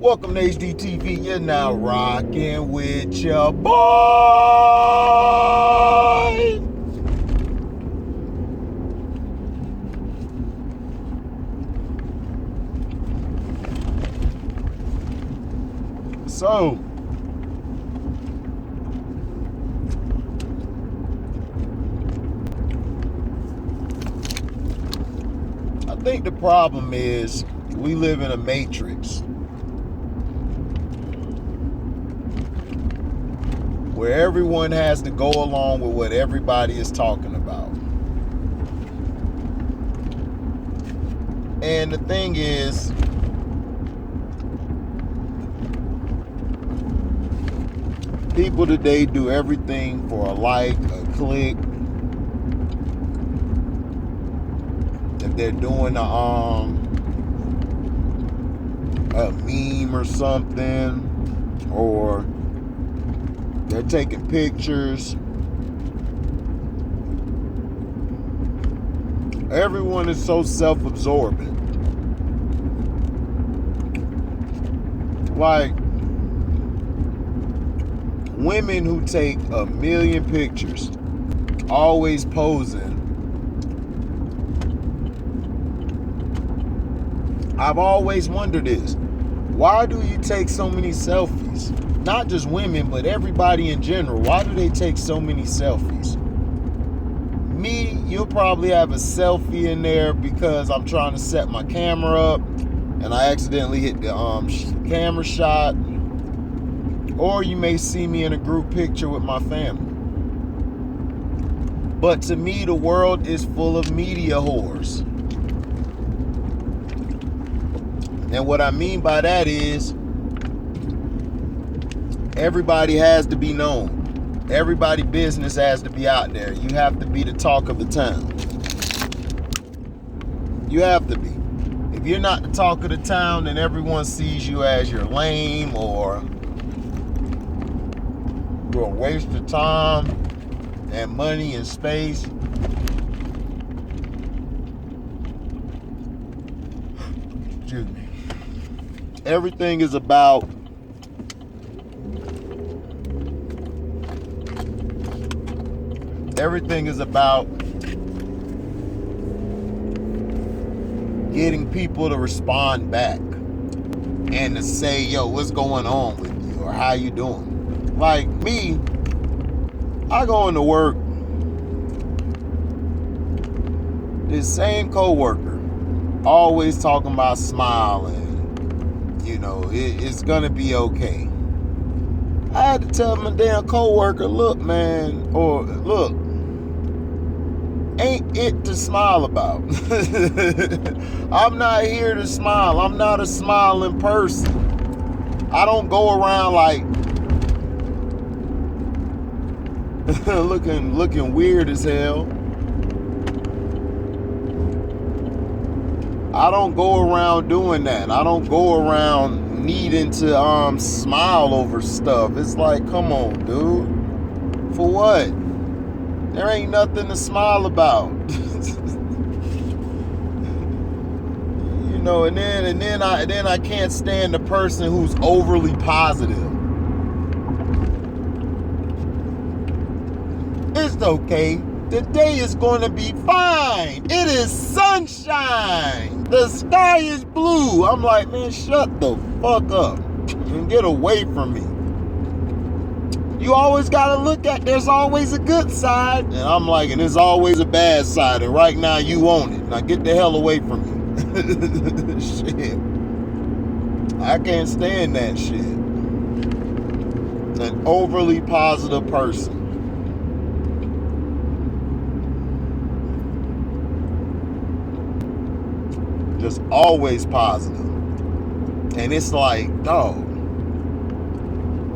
Welcome to HDiiTV. You're now rocking with your boy. So, I think the problem is we live in a matrix where everyone has to go along with what everybody is talking about. And the thing is, people today do everything for a like, a click. If they're doing a meme or something, or they're taking pictures, everyone is so self-absorbing. Like, women who take a million pictures, always posing. I've always wondered this. Why do you take so many selfies? Not just women, but everybody in general. Why do they take so many selfies? Me, you'll probably have a selfie in there because I'm trying to set my camera up and I accidentally hit the camera shot. Or you may see me in a group picture with my family. But to me, the world is full of media whores. And what I mean by that is, everybody has to be known. Everybody's business has to be out there. You have to be the talk of the town. You have to be. If you're not the talk of the town, then everyone sees you as you're lame or you're a waste of time and money and space. Excuse me. Everything is about getting people to respond back and to say, yo, what's going on with you, or how you doing? Like me, I go into work, this same coworker always talking about smiling, you know, it's gonna be okay. I had to tell my damn coworker, look, man, or look, ain't it to smile about. I'm not here to smile. I'm not a smiling person. I don't go around like looking weird as hell. I don't go around doing that. I don't go around needing to smile over stuff. It's like, come on, dude. For what? There ain't nothing to smile about. You know, and then I can't stand the person who's overly positive. It's okay. The day is going to be fine. It is sunshine. The sky is blue. I'm like, man, shut the fuck up and get away from me. You always got to look at, there's always a good side. And I'm like, and there's always a bad side. And right now you own it. Now get the hell away from me. Shit. I can't stand that shit. An overly positive person. Just always positive. And it's like, dog,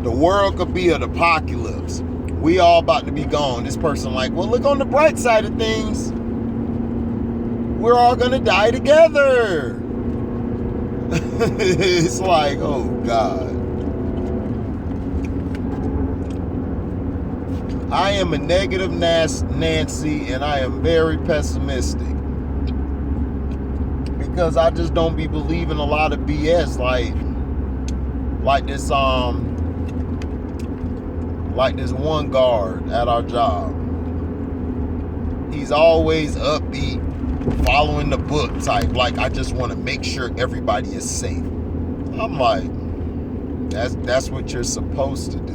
the world could be an apocalypse. We all about to be gone. This person like, well, look on the bright side of things. We're all gonna die together. It's like, oh God. I am a negative Nancy, and I am very pessimistic. Because I just don't be believing a lot of BS. Like, Like this one guard at our job. He's always upbeat, following the book type. Like, I just want to make sure everybody is safe. I'm like, that's what you're supposed to do.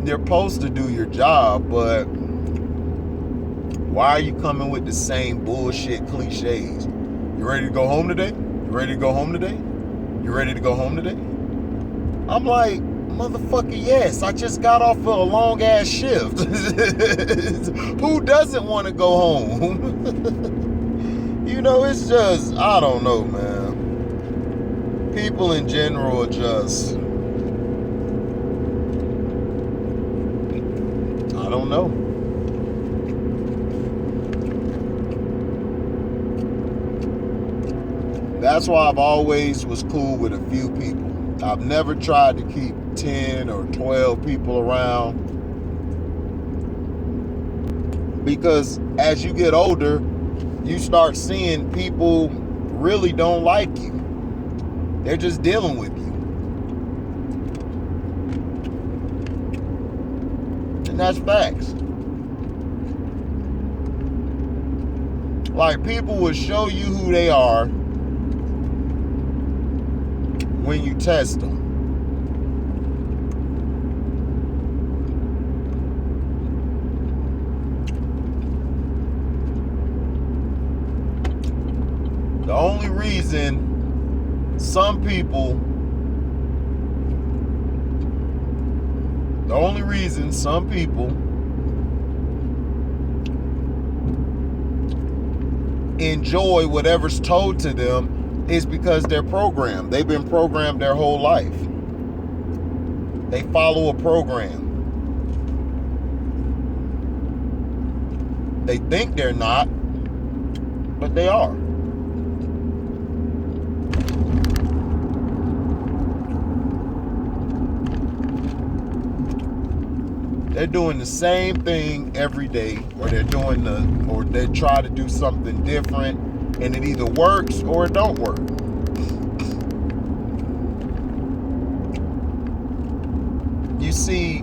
You're supposed to do your job, but why are you coming with the same bullshit cliches? You ready to go home today? You ready to go home today? You ready to go home today? I'm like, motherfucker, yes. I just got off of a long ass shift. Who doesn't want to go home? You know, it's just, I don't know, man. People in general are just, I don't know. That's why I've always was cool with a few people. I've never tried to keep 10 or 12 people around, because as you get older, you start seeing people really don't like you. They're just dealing with you. And that's facts. Like, people will show you who they are when you test them. The only reason some people enjoy whatever's told to them is because they're programmed. They've been programmed their whole life. They follow a program. They think they're not, but they are. They're doing the same thing every day, or they try to do something different, and it either works or it don't work. You see,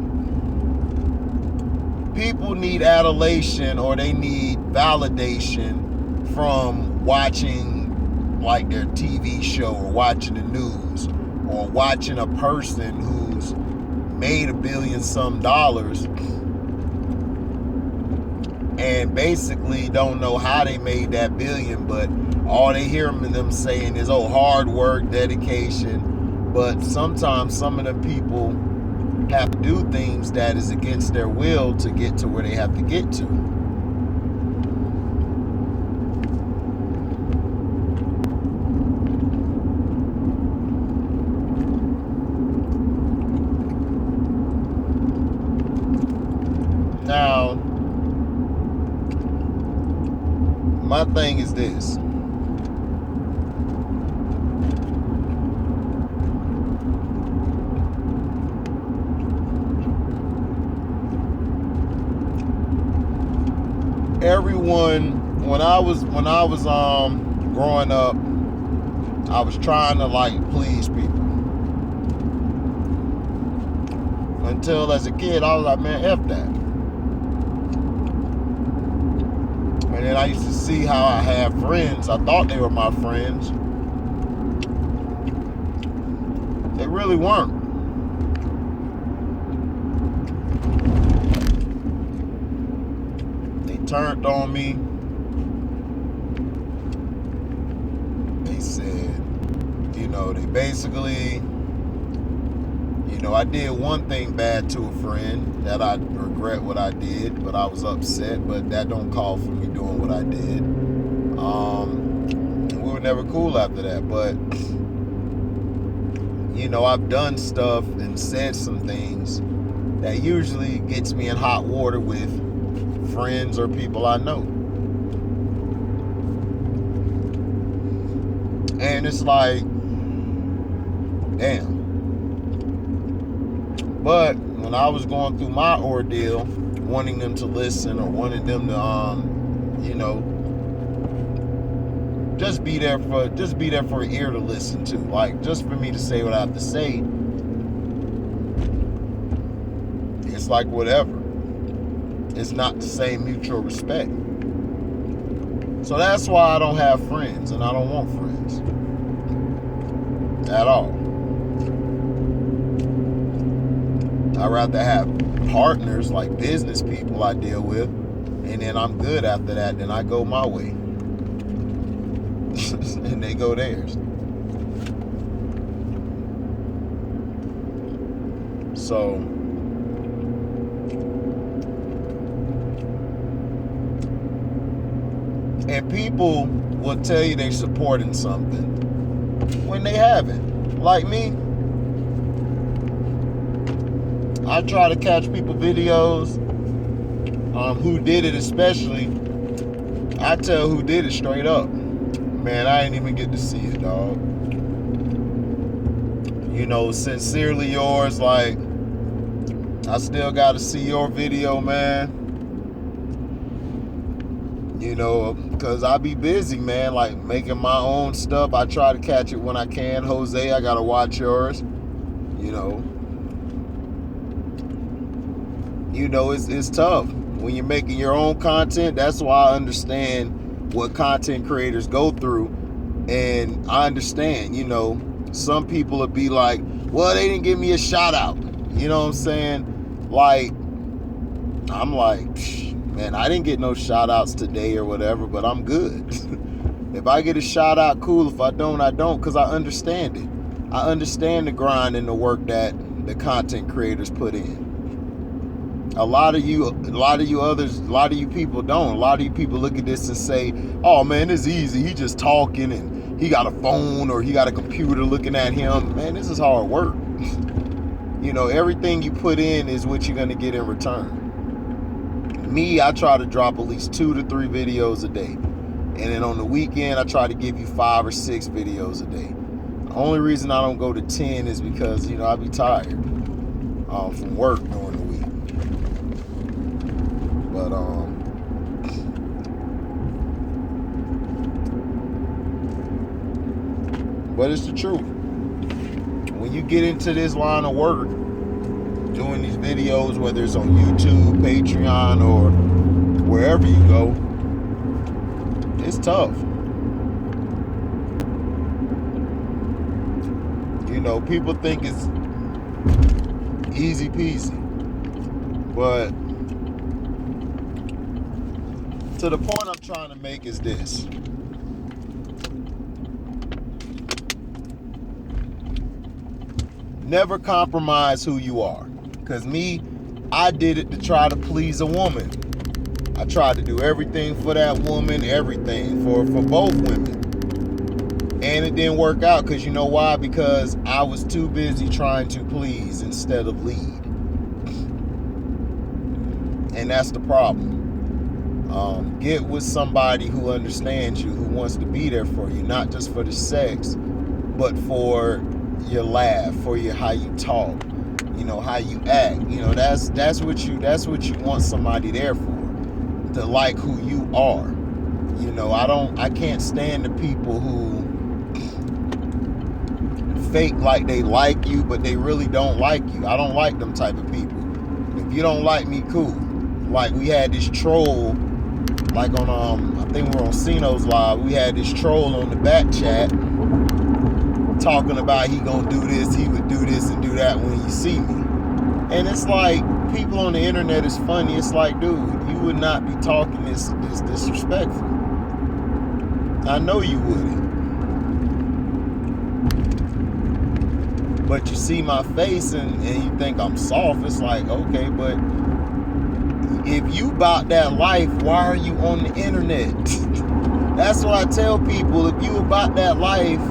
people need adulation, or they need validation from watching like their TV show, or watching the news, or watching a person who's made $1 billion some and basically don't know how they made that billion, but all they hear them saying is, oh, hard work, dedication. But sometimes some of the people have to do things that is against their will to get to where they have to get to. Now, my thing is this. Everyone, when I was growing up, I was trying to like please people. Until as a kid, I was like, man, F that. And then I used to see how I had friends. I thought they were my friends. They really weren't. They turned on me. They said, they basically, I did one thing bad to a friend that I regret what I did, but I was upset, but that don't call for me doing what I did. We were never cool after that, but I've done stuff and said some things that usually gets me in hot water with friends or people I know. And it's like, damn. But when I was going through my ordeal, wanting them to listen or wanting them to, just be there for an ear to listen to. Like, just for me to say what I have to say, it's like whatever. It's not the same mutual respect. So that's why I don't have friends, and I don't want friends at all. I'd rather have partners, like business people I deal with, and then I'm good after that. Then I go my way. And they go theirs. So and people will tell you they're supporting something when they haven't. Like me, I try to catch people videos, who did it especially. I tell who did it straight up. Man, I ain't even get to see it, dog. You know, sincerely yours, like, I still got to see your video, man. You know, because I be busy, man, like making my own stuff. I try to catch it when I can. Jose, I got to watch yours. You know, it's tough. When you're making your own content, that's why I understand what content creators go through. And I understand, you know, some people would be like, well, they didn't give me a shout out. You know what I'm saying? Like, I'm like, man, I didn't get no shout outs today or whatever, but I'm good. If I get a shout out, cool. If I don't, I don't, because I understand it. I understand the grind and the work that the content creators put in. A lot of you people don't. A lot of you people look at this and say, oh man, it's easy. He just talking and he got a phone or he got a computer looking at him. Man, this is hard work. You know, everything you put in is what you're going to get in return. Me, I try to drop at least 2 to 3 videos a day. And then on the weekend, I try to give you 5 or 6 videos a day. The only reason I don't go to 10 is because, you know, I be tired from work during the week. But it's the truth. When you get into this line of work, doing these videos, whether it's on YouTube, Patreon, or wherever you go, it's tough. You know, people think it's easy peasy, but to the point I'm trying to make is this. Never compromise who you are. Because me, I did it to try to please a woman. I tried to do everything for that woman, everything for both women. And it didn't work out, because you know why? Because I was too busy trying to please instead of lead. And that's the problem. Get with somebody who understands you, who wants to be there for you, not just for the sex, but for your laugh, for your how you talk, you know, how you act. You know, that's what you want somebody there for, to like who you are. You know, I can't stand the people who fake like they like you, but they really don't like you. I don't like them type of people. If you don't like me, cool. Like, we had this troll, like on I think we're on Cino's live. We had this troll on the back chat talking about he gonna do this, he would do this and do that when you see me. And it's like, people on the internet is funny. It's like, dude, you would not be talking this disrespectful. I know you wouldn't. But you see my face and you think I'm soft. It's like, okay, but if you about that life, why are you on the internet? That's what I tell people. If you about that life,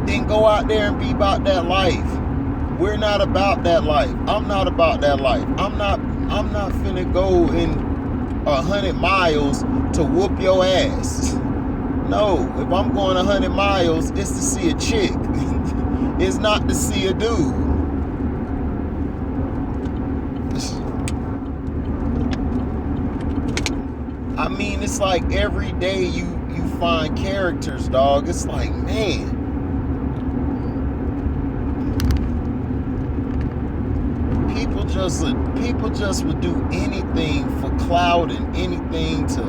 then go out there and be about that life. We're not about that life. I'm not about that life. I'm not finna go in 100 miles to whoop your ass. No, if I'm going 100 miles, it's to see a chick. It's not to see a dude. I mean, it's like every day you define characters, dog. It's like, man. People just would do anything for clout and anything to,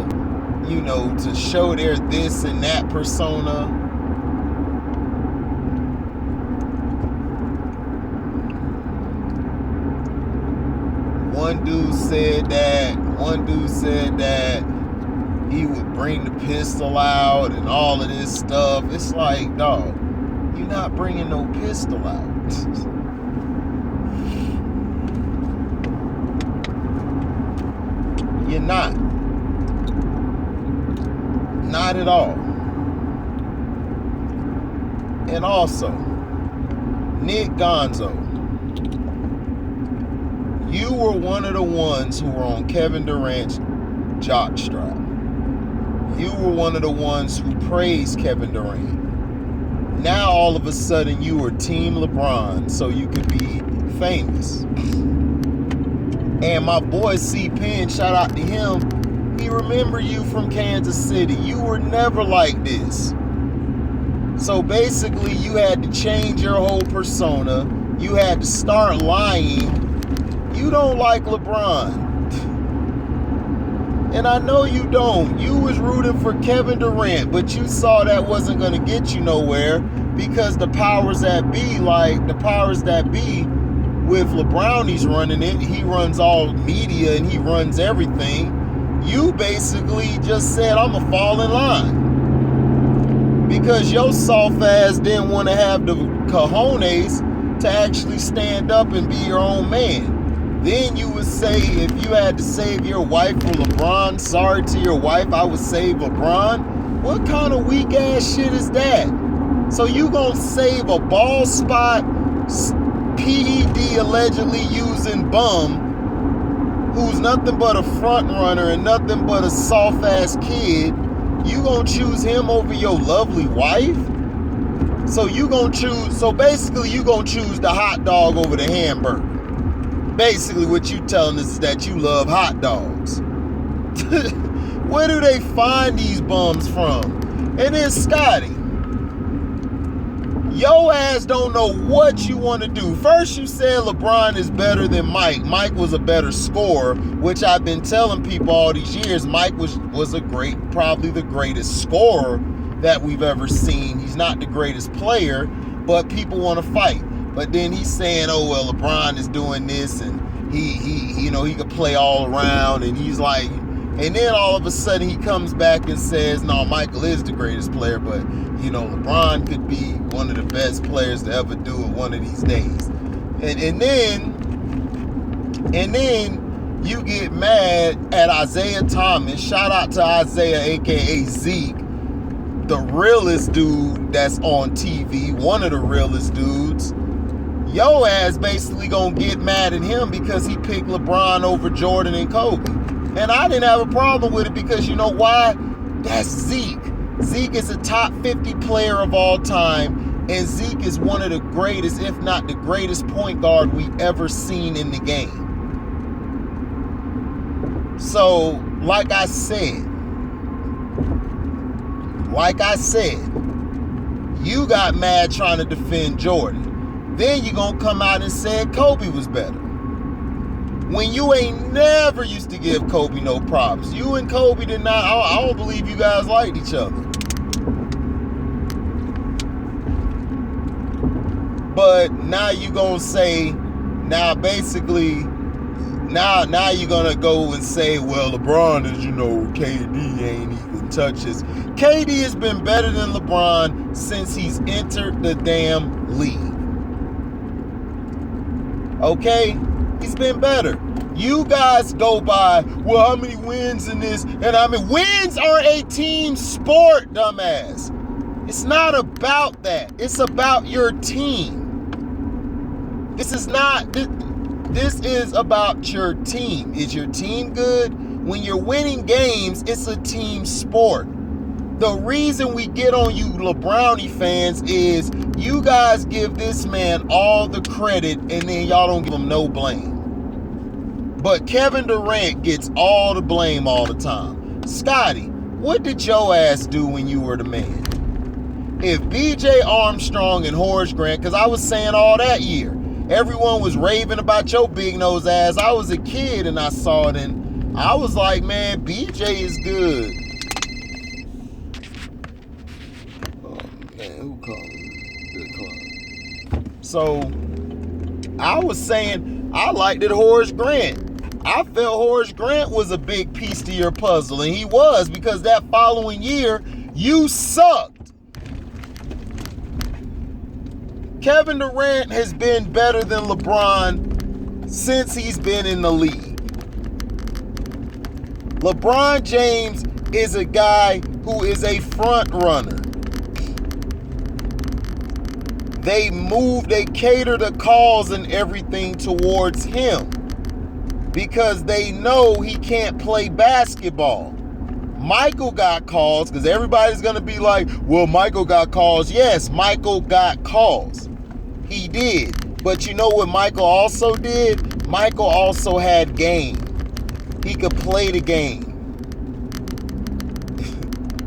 you know, to show their this and that persona. One dude said that he would bring the pistol out and all of this stuff. It's like, dog, you're not bringing no pistol out. You're not. Not at all. And also, Nick Gonzo, you were one of the ones who were on Kevin Durant's jockstrap. You were one of the ones who praised Kevin Durant. Now all of a sudden you were Team LeBron so you could be famous. And my boy C. Penn, shout out to him, he remembered you from Kansas City. You were never like this. So basically you had to change your whole persona. You had to start lying. You don't like LeBron. And I know you don't. You was rooting for Kevin Durant, but you saw that wasn't going to get you nowhere because the powers that be, like the powers that be with LeBron, he's running it. He runs all media and he runs everything. You basically just said, I'm going to fall in line. Because your soft ass didn't want to have the cojones to actually stand up and be your own man. Then you would say, if you had to save your wife for LeBron, sorry to your wife, I would save LeBron. What kind of weak ass shit is that? So you gonna save a ball spot, PED allegedly using bum, who's nothing but a front runner and nothing but a soft ass kid. You gonna choose him over your lovely wife? So basically you gonna choose the hot dog over the hamburger. Basically what you telling us is that you love hot dogs. Where do they find these bums from? And then Scotty, your ass don't know what you want to do. First you said LeBron is better than Mike. Mike was a better scorer, which I've been telling people all these years. Mike was probably the greatest scorer that we've ever seen. He's not the greatest player, but people want to fight. But then he's saying, oh, well, LeBron is doing this and he could play all around. And he's like, and then all of a sudden he comes back and says, no, Michael is the greatest player, but, LeBron could be one of the best players to ever do it one of these days. And then you get mad at Isaiah Thomas. Shout out to Isaiah, a.k.a. Zeke, the realest dude that's on TV, one of the realest dudes. Yo ass basically gonna get mad at him because he picked LeBron over Jordan and Kobe. And I didn't have a problem with it because you know why? That's Zeke. Zeke is a top 50 player of all time, and Zeke is one of the greatest, if not the greatest point guard we ever seen in the game. So, like I said, you got mad trying to defend Jordan. Then you gonna come out and say Kobe was better. When you ain't never used to give Kobe no props. You and Kobe did not, I don't believe you guys liked each other. But now you gonna say, now you're gonna go and say, well, LeBron is, KD ain't even touches. KD has been better than LeBron since he's entered the damn league. Okay? He's been better. You guys go by, well, how many wins in this? And wins are a team sport, dumbass. It's not about that. It's about your team. This is about your team. Is your team good? When you're winning games, it's a team sport. The reason we get on you LeBrownie fans is you guys give this man all the credit and then y'all don't give him no blame. But Kevin Durant gets all the blame all the time. Scotty, What did your ass do when you were the man? If BJ Armstrong and Horace Grant, because I was saying all that year, everyone was raving about your big nose ass. I was a kid and I saw it and I was like, man, BJ is good. Oh man, who called me? Good call. So I was saying I liked it Horace Grant. I felt Horace Grant was a big piece to your puzzle, and he was, because that following year you sucked. Kevin Durant has been better than LeBron since he's been in the league. LeBron James is a guy who is a front runner. They cater the calls and everything towards him because they know he can't play basketball. Michael got calls because everybody's going to be like, well, Michael got calls. Yes, Michael got calls. He did. But you know what Michael also did? Michael also had game. He could play the game.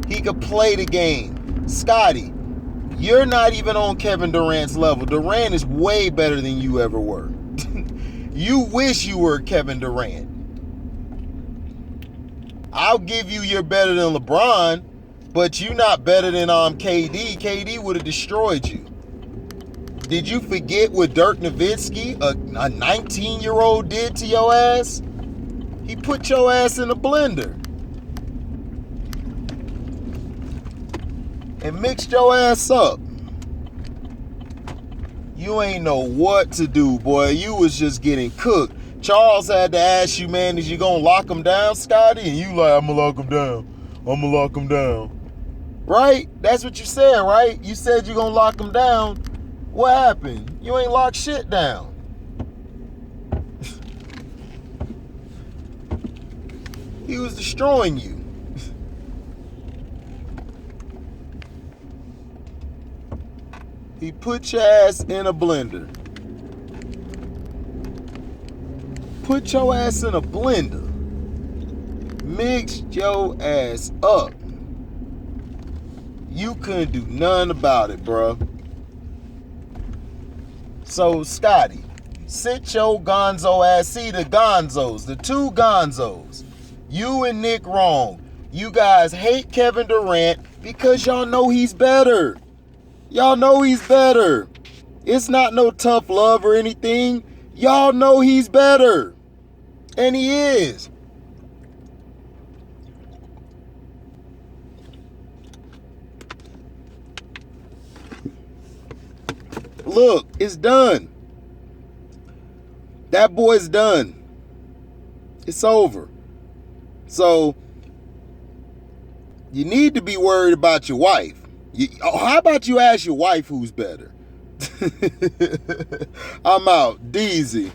He could play the game. Scotty, you're not even on Kevin Durant's level. Durant is way better than you ever were. You wish you were Kevin Durant. I'll give you you're better than LeBron, but you're not better than KD. KD would have destroyed you. Did you forget what Dirk Nowitzki, a 19-year-old, did to your ass? He put your ass in a blender and mixed your ass up. You ain't know what to do, boy. You was just getting cooked. Charles had to ask you, man, is you gonna lock him down, Scotty? And you like, I'm gonna lock him down. I'm gonna lock him down. Right? That's what you said, right? You said you're gonna lock him down. What happened? You ain't locked shit down. He was destroying you. He put your ass in a blender. Put your ass in a blender. Mixed your ass up. You couldn't do nothing about it, bro. So, Scotty, sit your gonzo ass. See the gonzos, the two gonzos. You and Nick wrong. You guys hate Kevin Durant because y'all know he's better. Y'all know he's better. It's not no tough love or anything. Y'all know he's better. And he is. Look, it's done. That boy's done. It's over. So, you need to be worried about your wife. How about you ask your wife who's better? I'm out. Deezy.